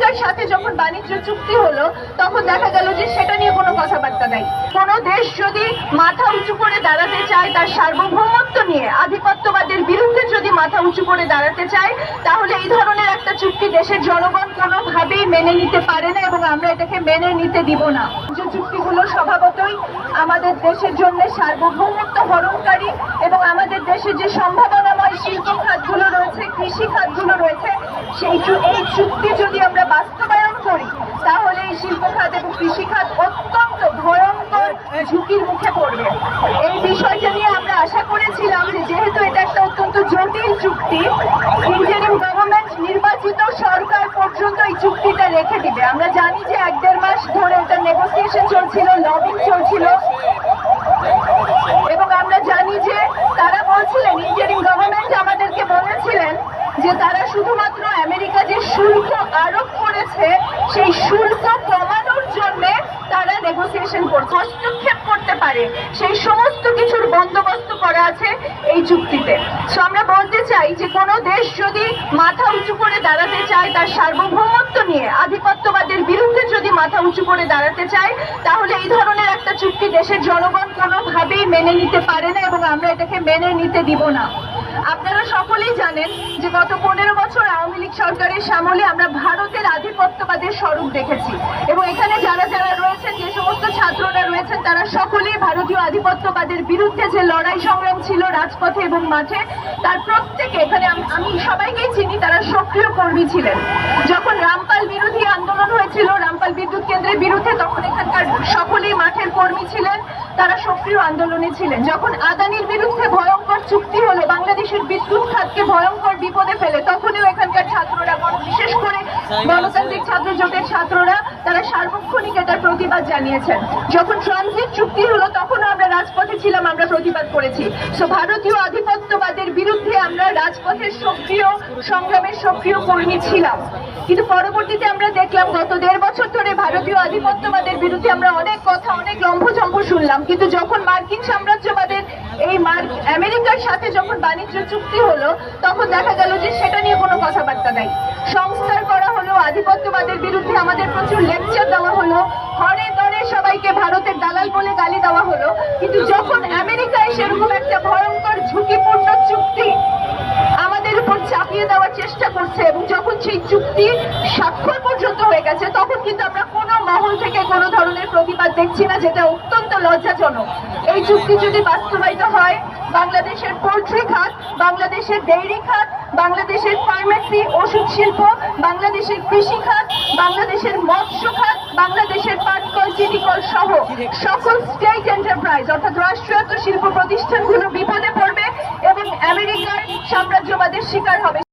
আমেরিকার সাথে যখন বাণিজ্য চুক্তি হলো তখন দেখা গেল যে সেটা নিয়ে কোনো কথাবার্তা নাই। কোনো দেশ যদি মাথা উঁচু করে দাঁড়াতে চায়, তার সার্বভৌমত্ব নিয়ে আধিপত্যবাদের বিরুদ্ধে যদি মাথা উঁচু করে দাঁড়াতে চায়, তাহলে এই ধরনের একটা চুক্তি দেশের জনগণ কোনোভাবেই মেনে নিতে পারে না এবং আমরা এটাকে মেনে নিতে দিব না। যে চুক্তিগুলো স্বভাবতই আমাদের দেশের জন্য সার্বভৌমত্ব হরণকারী এবং আমাদের দেশে যে সম্ভাবনাময় শিল্প খাতগুলো রয়েছে, কৃষি খাতগুলো রয়েছে, এই চুক্তি যদি আমরা বাস্তবায়ন করি তাহলে এই শিল্প খাত এবং কৃষি খাত অত্যন্ত ভয়ঙ্কর ঝুঁকির মুখে পড়বে। এই বিষয়টা নিয়ে আমরা আশা করেছিলাম যে যেহেতু এটা একটা অত্যন্ত জটিল চুক্তি, ইন্টারিম গভর্নমেন্ট নির্বাচিত সরকার পর্যন্ত এই চুক্তিটা রেখে দিবে। আমরা জানি যে 1-1.5 মাস ধরে এটা নেগোসিয়েশন চলছিল, লবিং চলছিল এবং আমরা জানি যে তারা বলছিলেন, ইন্টারিম গভর্নমেন্ট আমাদেরকে বলেছিলেন যে তারা শুধুমাত্র আমেরিকা যে শুল্ক আরোপ করেছে সেই শুল্ক কমানোর জন্য তারা নেগোসিয়েশন করছে, হস্তক্ষেপ করতে পারে সেই সমস্ত কিছুর বন্দোবস্ত করা আছে এই চুক্তিতে। সো আমরা বলতে চাই যে কোনো দেশ যদি মাথা উঁচু করে দাঁড়াতে চায়, তার সার্বভৌমত্ব নিয়ে আধিপত্যবাদের বিরুদ্ধে যদি মাথা উঁচু করে দাঁড়াতে চায়, তাহলে এই ধরনের একটা চুক্তি দেশের জনগণ কোনোভাবেই মেনে নিতে পারে না এবং আমরা এটাকে মেনে নিতে দিব না। আপনারা সকলেই জানেন যে গত 15 বছর আওয়ামী লীগ সরকারের সামলে আমরা ভারতের আধিপত্যবাদের স্বরূপ দেখেছি এবং এখানে যারা যারা রয়েছেন, যে সমস্ত ছাত্ররা রয়েছেন, তারা সকলেই ভারতীয় আধিপত্যবাদের বিরুদ্ধে যে লড়াই সংগ্রাম ছিল রাজপথে এবং মাঠে, তার প্রত্যেকে, এখানে আমি সবাইকেই চিনি, তারা সক্রিয় কর্মী ছিলেন। যখন রামপাল বিরোধী আন্দোলন হয়েছিল, রামপাল বিদ্যুৎ কেন্দ্রের বিরুদ্ধে, তখন এখানকার সকলেই মাঠের কর্মী ছিলেন, তারা সক্রিয় আন্দোলনে ছিলেন। যখন আদানির বিরুদ্ধে ভয়ঙ্কর চুক্তি হলো, বাংলাদেশের বিদ্যুৎ খাতকে ভয়ঙ্কর বিপদে ফেলে, তখনও এখানকার ছাত্ররা, বিশেষ করে গণতান্ত্রিক ছাত্র জোটের ছাত্ররা, তারা সার্বক্ষণিক এটার প্রতিবাদ জানিয়েছেন। যখন ট্রানজিট চুক্তি হলো তখনও আমরা রাজপথে ছিলাম, আমরা প্রতিবাদ করেছি। সো ভারতীয় আধিপত্যবাদের বিরুদ্ধে আমরা রাজপথের সক্রিয় সংগ্রামের সক্রিয় কর্মী ছিলাম। কিন্তু পরবর্তীতে আমরা দেখলাম গত 1.5 বছর ধরে ভারতীয় আধিপত্যবাদের বিরুদ্ধে আমরা অনেক কথা, অনেক লম্ফঝম্প শুনলাম, কিন্তু যখন মার্কিন সাম্রাজ্যবাদের এই আমেরিকার সাথে যখন বাণিজ্য চুক্তি হলো তখন দেখা গেল যে সেটা নিয়ে কোনো কথাবার্তা নাই। সংস্কার করা হলো, আধিপত্যবাদের বিরুদ্ধে আমাদের প্রচুর লেকচার দেওয়া হলো, হরে দরে সবাইকে ভারতের দালাল বলে গালি দেওয়া হলো, কিন্তু যখন আমেরিকায় সেরকম একটা ভয়ঙ্কর ঝুঁকিপূর্ণ চুক্তি আমাদের উপর চাপিয়ে দেওয়ার চেষ্টা করছে এবং যখন সেই চুক্তি স্বাক্ষর পর্যন্ত হয়ে গেছে, তখন কিন্তু আমরা কোনো মহল থেকে কোনো ধরনের প্রতিবাদ দেখছি না, যেটা অত্যন্ত লজ্জাজনক। এই চুক্তি যদি বাস্তবায়িত হয়, বাংলাদেশের পোল্ট্রি খাত, বাংলাদেশের ডেইরি খাত, বাংলাদেশের ফার্মেসি, ওষুধ শিল্প, বাংলাদেশের কৃষি খাত, বাংলাদেশের মৎস্য খাত, বাংলাদেশের পাটকল, চিনিকল সহ সকল স্টেট এন্টারপ্রাইজ অর্থাৎ রাষ্ট্রায়ত্ত শিল্প প্রতিষ্ঠানগুলো বিপদে পড়বে এবং আমেরিকার সাম্রাজ্যবাদের শিকার হবে।